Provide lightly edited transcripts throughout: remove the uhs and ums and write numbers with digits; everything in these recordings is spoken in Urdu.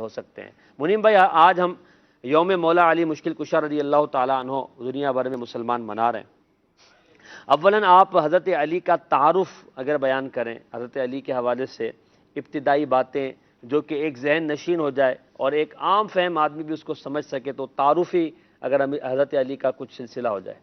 ہو سکتے ہیں۔ منیم بھائی، آج ہم یوم مولا علی مشکل کشا رضی اللہ تعالیٰ عنہ دنیا بھر میں مسلمان منا رہے ہیں۔ اولاً آپ حضرت علی کا تعارف اگر بیان کریں، حضرت علی کے حوالے سے ابتدائی باتیں جو کہ ایک ذہن نشین ہو جائے اور ایک عام فہم آدمی بھی اس کو سمجھ سکے، تو تعارفی اگر حضرت علی کا کچھ سلسلہ ہو جائے۔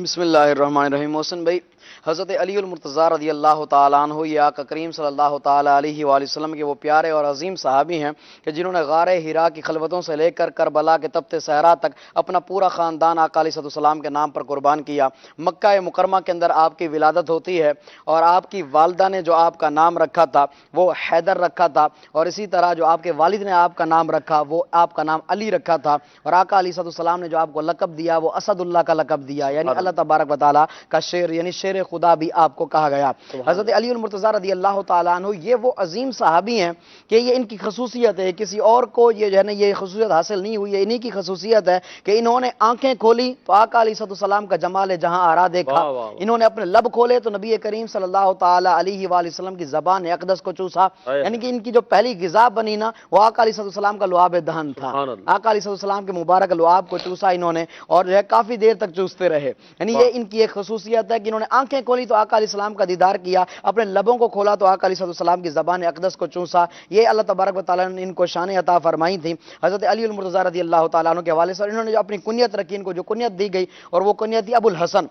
بسم اللہ الرحمن الرحیم۔ محسن بھائی، حضرت علی المرتضیٰ رضی اللہ تعالیٰ عنہ، یہ آقا کریم صلی اللہ تعالیٰ علیہ وآلہ وسلم کے وہ پیارے اور عظیم صحابی ہیں کہ جنہوں نے غار حرا کی خلوتوں سے لے کر کربلا کے تپتے صحرا تک اپنا پورا خاندان آقا علیہ السلام کے نام پر قربان کیا۔ مکہ مکرمہ کے اندر آپ کی ولادت ہوتی ہے اور آپ کی والدہ نے جو آپ کا نام رکھا تھا وہ حیدر رکھا تھا، اور اسی طرح جو آپ کے والد نے آپ کا نام رکھا وہ آپ کا نام علی رکھا تھا، اور آقا علیہ السلام نے جو آپ کو لقب دیا وہ اسد اللہ کا لقب دیا، یعنی اللہ تبارک و تعالیٰ کا شیر، یعنی شیر خدا بھی آپ کو کہا گیا۔ حضرت علی المرتضیٰ رضی اللہ تعالیٰ عنہ یہ وہ عظیم صحابی ہیں کہ یہ ان کی خصوصیت ہے، کسی اور کو یہ جو ہے نا یہ خصوصیت حاصل نہیں ہوئی ہے، انہی کی خصوصیت ہے کہ انہوں نے آنکھیں کھولی تو آقا علیہ السلام کا جمال جہاں آرا دیکھا، انہوں نے اپنے لب کھولے تو نبی کریم صلی اللہ تعالیٰ علیہ وآلہ وسلم کی زبان اقدس کو چوسا، یعنی کہ ان کی جو پہلی غذا بنی نا وہ آقا علیہ السلام کا لعاب دہن تھا، آقا علیہ السلام کے مبارک لعاب کو چوسا انہوں نے، اور جو ہے کافی دیر تک چوستے رہے، یعنی یہ ان کی ایک خصوصیت ہے کہ انہوں نے آنکھیں کھولی تو آقا علیہ السلام کا دیدار کیا، اپنے لبوں کو کھولا تو آقا علیہ السلام کی زبان اقدس کو چوسا۔ یہ اللہ تبارک و تعالیٰ نے ان کو شان عطا فرمائی تھی۔ حضرت علی المرتضیٰ رضی اللہ تعالیٰ عنہ کے حوالے سے انہوں نے جو اپنی کنیت رکھی، ان کو جو کنیت دی گئی اور وہ کنیت تھی ابو الحسن،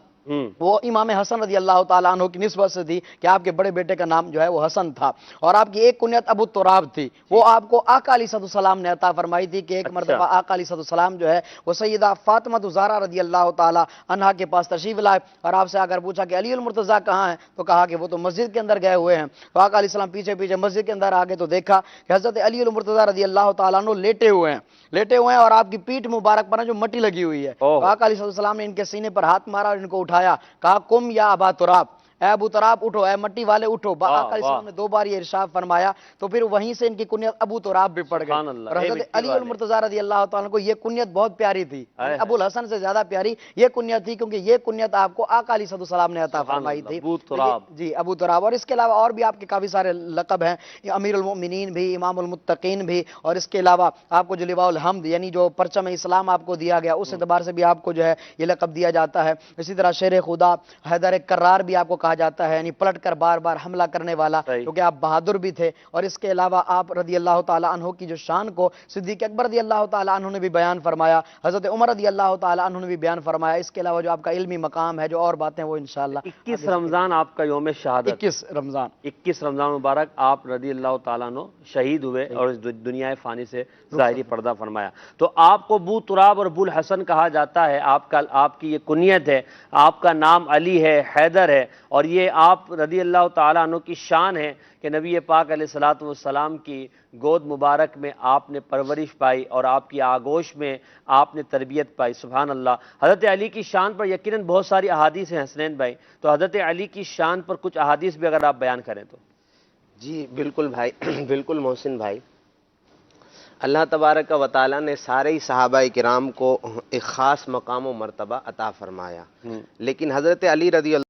وہ امام حسن رضی اللہ تعالیٰ عنہ کی نسبت سے تھی کہ آپ کے بڑے بیٹے کا نام جو ہے وہ حسن تھا، اور آپ کی ایک کنیت ابو تراب تھی، وہ آپ کو آقا علیہ السلام نے عطا فرمائی تھی کہ ایک مرتبہ آقا علیہ السلام جو ہے وہ سیدہ فاطمہ زہرا رضی اللہ تعالیٰ عنہا کے پاس تشریف لائے، اور آپ سے اگر پوچھا کہ علی المرتضیٰ کہاں ہیں تو کہا کہ وہ تو مسجد کے اندر گئے ہوئے ہیں، تو آقا علیہ السلام پیچھے پیچھے مسجد کے اندر آگے تو دیکھا کہ حضرت علی المرتضیٰ رضی اللہ تعالیٰ عنہ لیٹے ہوئے ہیں اور آپ کی پیٹھ مبارک پر جو مٹی لگی ہوئی ہے، تو آقا علیہ السلام نے ان کے سینے پر ہاتھ مارا اور ان کو اٹھایا، کہا قم یا ابا تراب، اے ابو تراب اٹھو، اے مٹی والے اٹھو۔ آقا علیہ السلام نے 2 بار یہ ارشاد فرمایا، تو پھر وہیں سے ان کی کنیت ابو تراب بھی پڑ گئی، اور حضرت علی المرتضیٰ رضی اللہ تعالیٰ کو یہ کنیت بہت پیاری تھی، ابو الحسن سے زیادہ پیاری یہ کنیت تھی، کیونکہ یہ کنیت آپ کو آقا علیہ السلام نے عطا فرمائی تھی، جی ابو تراب۔ اور اس کے علاوہ اور بھی آپ کے کافی سارے لقب ہیں، امیر المؤمنین بھی، امام المتقین بھی، اور اس کے علاوہ آپ کو جو لواء الحمد یعنی جو پرچم اسلام آپ کو دیا گیا اس اعتبار سے بھی آپ کو جو ہے یہ لقب دیا جاتا ہے۔ اسی طرح شیر خدا، حیدر کرار بھی آپ کو کہا جاتا ہے، یعنی پلٹ کر بار بار حملہ کرنے والا، کیونکہ آپ بہادر بھی تھے۔ اور اس کے علاوہ آپ رضی اللہ تعالیٰ عنہ کی جو شان کو صدیق اکبر رضی اللہ تعالیٰ عنہ نے بھی بیان فرمایا، حضرت عمر رضی اللہ تعالیٰ عنہ نے بھی بیان فرمایا۔ اس کے علاوہ جو آپ کا علمی مقام ہے، جو اور باتیں وہ انشاءاللہ 21 رمضان آپ کا یوم شہادت، 21 رمضان مبارک آپ رضی اللہ تعالیٰ عنہ شہید ہوئے اور اس دنیا فانی سے ظاہری پردہ فرمایا، تو آپ کو ابو تراب اور ابو الحسن کہا جاتا ہے، آپ کی یہ کنیت ہے، آپ کا نام علی ہے، حیدر ہے، اور یہ آپ رضی اللہ تعالیٰ عنہ کی شان ہے کہ نبی پاک علیہ السلام کی گود مبارک میں آپ نے پرورش پائی اور آپ کی آغوش میں آپ نے تربیت پائی۔ سبحان اللہ۔ حضرت علی کی شان پر یقیناً بہت ساری احادیث ہیں حسنین بھائی، تو حضرت علی کی شان پر کچھ احادیث بھی اگر آپ بیان کریں تو۔ جی بالکل بھائی، بالکل محسن بھائی، اللہ تبارک و تعالیٰ نے سارے ہی صحابہ کرام کو ایک خاص مقام و مرتبہ عطا فرمایا، لیکن حضرت علی رضی اللہ